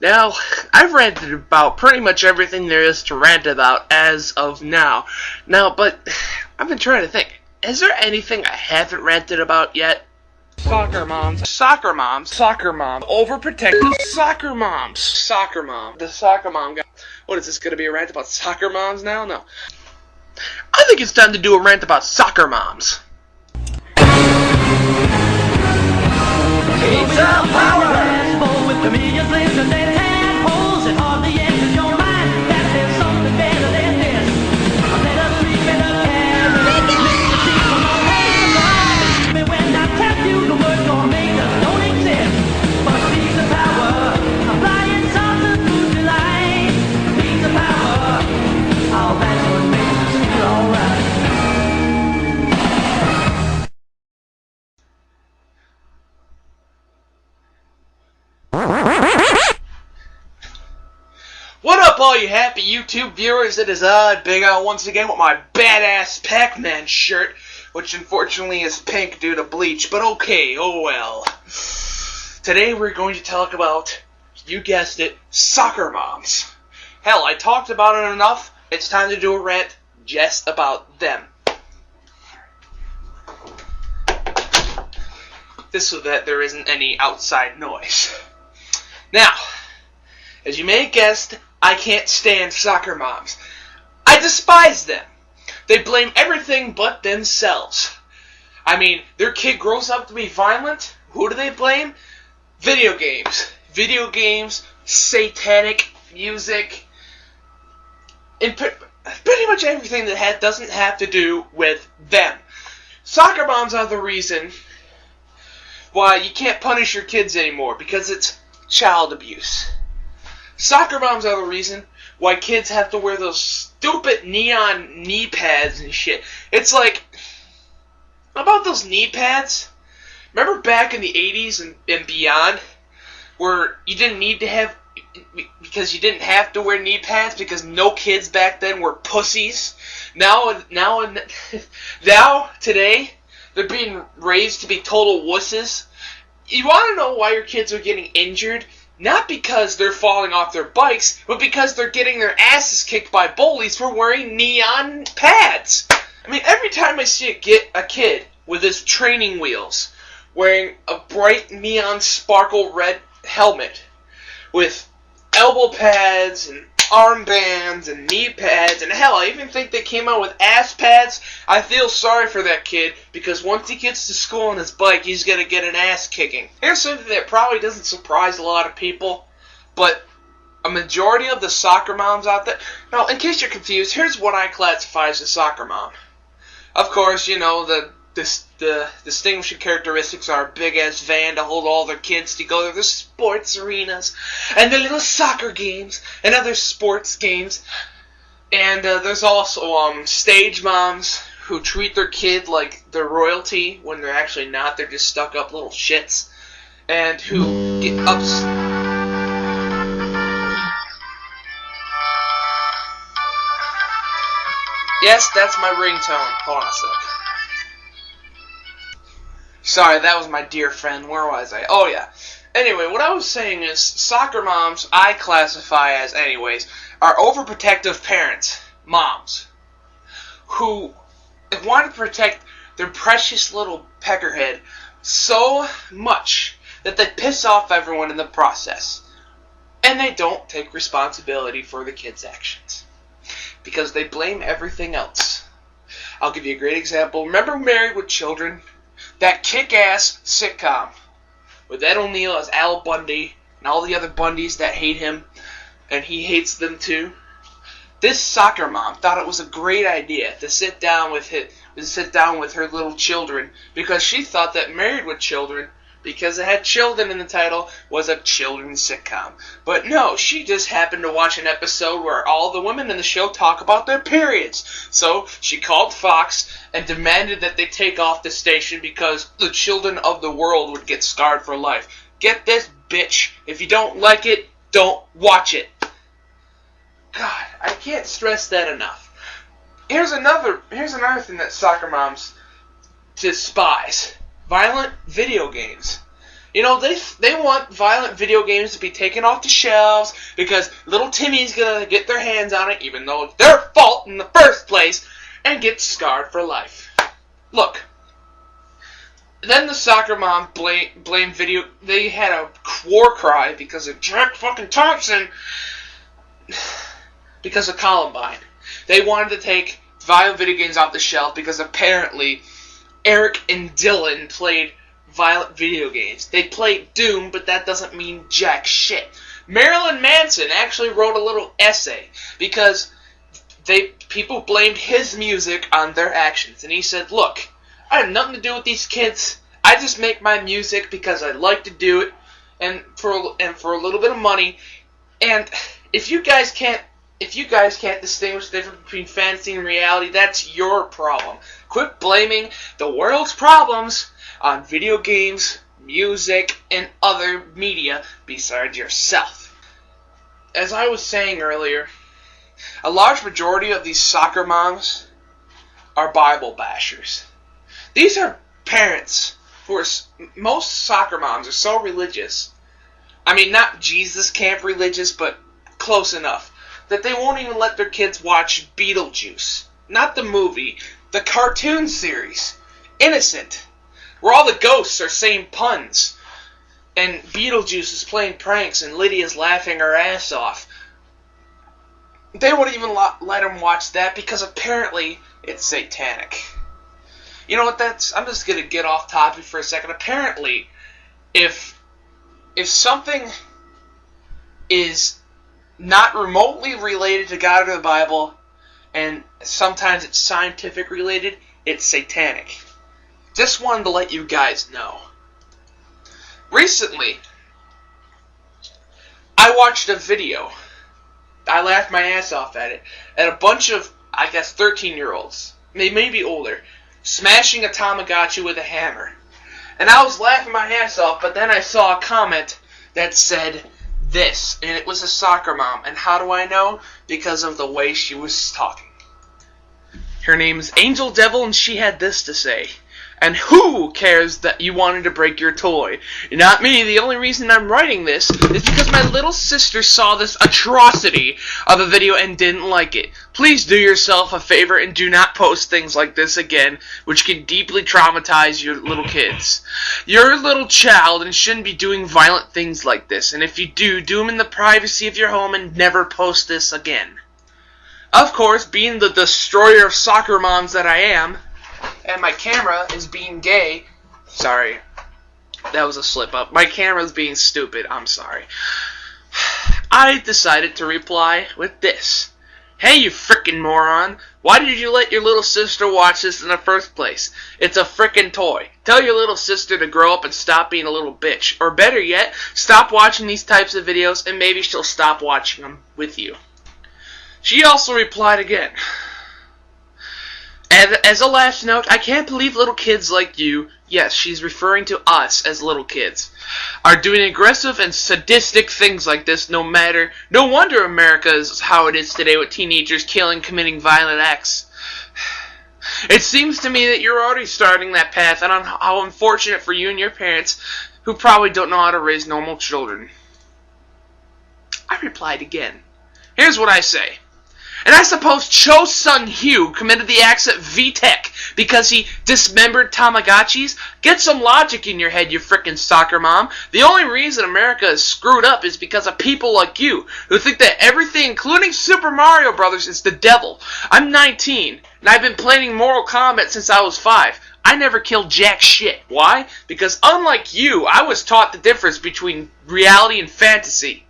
Now, I've ranted about pretty much everything there is to rant about as of now. But I've been trying to think, is there anything I haven't ranted about yet? Soccer moms. Soccer moms. Soccer mom. Overprotective soccer moms. Soccer mom. The soccer mom guy. What is this, going to be a rant about soccer moms now? No. I think it's time to do a rant about soccer moms. Pizza power! With chameleon flames and dead tadpoles, it hardly enters your mind that there's something better than this. A better sleep and a carrot. Make you see from no hand. Me when I tell you the word tornadoes don't exist. But pizza power, applying sauces to delight. Pizza power, oh that's what makes us feel alright. What up, all you happy YouTube viewers? It is BigAl once again with my badass Pac-Man shirt, which unfortunately is pink due to bleach, but okay, oh well. Today we're going to talk about, you guessed it, soccer moms. Hell, I talked about it enough, it's time to do a rant just about them. This so that there isn't any outside noise. Now, as you may have guessed, I can't stand soccer moms. I despise them. They blame everything but themselves. I mean, their kid grows up to be violent. Who do they blame? Video games. Video games, satanic music, and pretty much everything that doesn't have to do with them. Soccer moms are the reason why you can't punish your kids anymore, because it's child abuse. Soccer moms are the reason why kids have to wear those stupid neon knee pads and shit. It's like, how about those knee pads? Remember back in the 80s and beyond, where you didn't need to have, because you didn't have to wear knee pads because no kids back then were pussies? Now today, they're being raised to be total wusses. You want to know why your kids are getting injured? Not because they're falling off their bikes, but because they're getting their asses kicked by bullies for wearing neon pads. I mean, every time I see a kid with his training wheels, wearing a bright neon sparkle red helmet, with elbow pads and armbands and knee pads, and hell, I even think they came out with ass pads. I feel sorry for that kid, because once he gets to school on his bike, he's gonna get an ass kicking. Here's something that probably doesn't surprise a lot of people, but a majority of the soccer moms out there... Now, in case you're confused, here's what I classify as a soccer mom. Of course, you know, the distinguishing characteristics are a big-ass van to hold all their kids to go to the sports arenas and the little soccer games and other sports games. And there's also stage moms who treat their kid like they're royalty when they're actually not. They're just stuck-up little shits. And who get Yes, that's my ringtone. Hold on a sec. Sorry, that was my dear friend. Where was I? Oh, yeah. Anyway, what I was saying is, soccer moms, I classify as, anyways, are overprotective parents, moms, who want to protect their precious little peckerhead so much that they piss off everyone in the process. And they don't take responsibility for the kids' actions, because they blame everything else. I'll give you a great example. Remember Married with Children? That kick-ass sitcom with Ed O'Neill as Al Bundy and all the other Bundys that hate him, and he hates them too. This soccer mom thought it was a great idea to sit down with her little children, because she thought that Married with Children, because it had children in the title, was a children's sitcom. But no, she just happened to watch an episode where all the women in the show talk about their periods. So she called Fox and demanded that they take off the station because the children of the world would get scarred for life. Get this, bitch. If you don't like it, don't watch it. God, I can't stress that enough. Here's another thing that soccer moms despise. Violent video games. You know, they want violent video games to be taken off the shelves because little Timmy's gonna get their hands on it, even though it's their fault in the first place, and get scarred for life. Look. Then the soccer mom blamed video. They had a war cry because of Jack fucking Thompson. Because of Columbine. They wanted to take violent video games off the shelf because apparently Eric and Dylan played violent video games. They played Doom, but that doesn't mean jack shit. Marilyn Manson actually wrote a little essay because people blamed his music on their actions. And he said, look, I have nothing to do with these kids. I just make my music because I like to do it and for a little bit of money. And if you guys can't distinguish the difference between fantasy and reality, that's your problem. Quit blaming the world's problems on video games, music, and other media besides yourself. As I was saying earlier, a large majority of these soccer moms are Bible bashers. These are parents who are, most soccer moms are so religious. I mean, not Jesus camp religious, but close enough, that they won't even let their kids watch Beetlejuice. Not the movie, the cartoon series, Innocent, where all the ghosts are saying puns, and Beetlejuice is playing pranks, and Lydia's laughing her ass off. They won't even let them watch that because apparently it's satanic. You know what, I'm just going to get off topic for a second. Apparently, if something is not remotely related to God or the Bible, and sometimes it's scientific related, it's satanic. Just wanted to let you guys know. Recently, I watched a video. I laughed my ass off at it. At a bunch of, I guess, 13-year-olds, maybe older, smashing a Tamagotchi with a hammer. And I was laughing my ass off, but then I saw a comment that said this, and it was a soccer mom. And how do I know? Because of the way she was talking. Her name's Angel Devil, and she had this to say. And who cares that you wanted to break your toy? Not me. The only reason I'm writing this is because my little sister saw this atrocity of a video and didn't like it. Please do yourself a favor and do not post things like this again, which can deeply traumatize your little kids. You're a little child and shouldn't be doing violent things like this. And if you do them in the privacy of your home and never post this again. Of course, being the destroyer of soccer moms that I am, and my camera is being gay. Sorry. That was a slip up. My camera's being stupid. I'm sorry. I decided to reply with this. Hey, you frickin' moron. Why did you let your little sister watch this in the first place? It's a frickin' toy. Tell your little sister to grow up and stop being a little bitch. Or better yet, stop watching these types of videos and maybe she'll stop watching them with you. She also replied again. And as a last note, I can't believe little kids like you, yes, she's referring to us as little kids, are doing aggressive and sadistic things like this. No wonder America is how it is today with teenagers killing, committing violent acts. It seems to me that you're already starting that path, and how unfortunate for you and your parents, who probably don't know how to raise normal children. I replied again. Here's what I say. And I suppose Cho's son Hugh committed the acts at VTech because he dismembered Tamagotchis? Get some logic in your head, you frickin' soccer mom. The only reason America is screwed up is because of people like you, who think that everything, including Super Mario Brothers, is the devil. I'm 19, and I've been playing Mortal Kombat since I was 5. I never killed jack shit. Why? Because unlike you, I was taught the difference between reality and fantasy.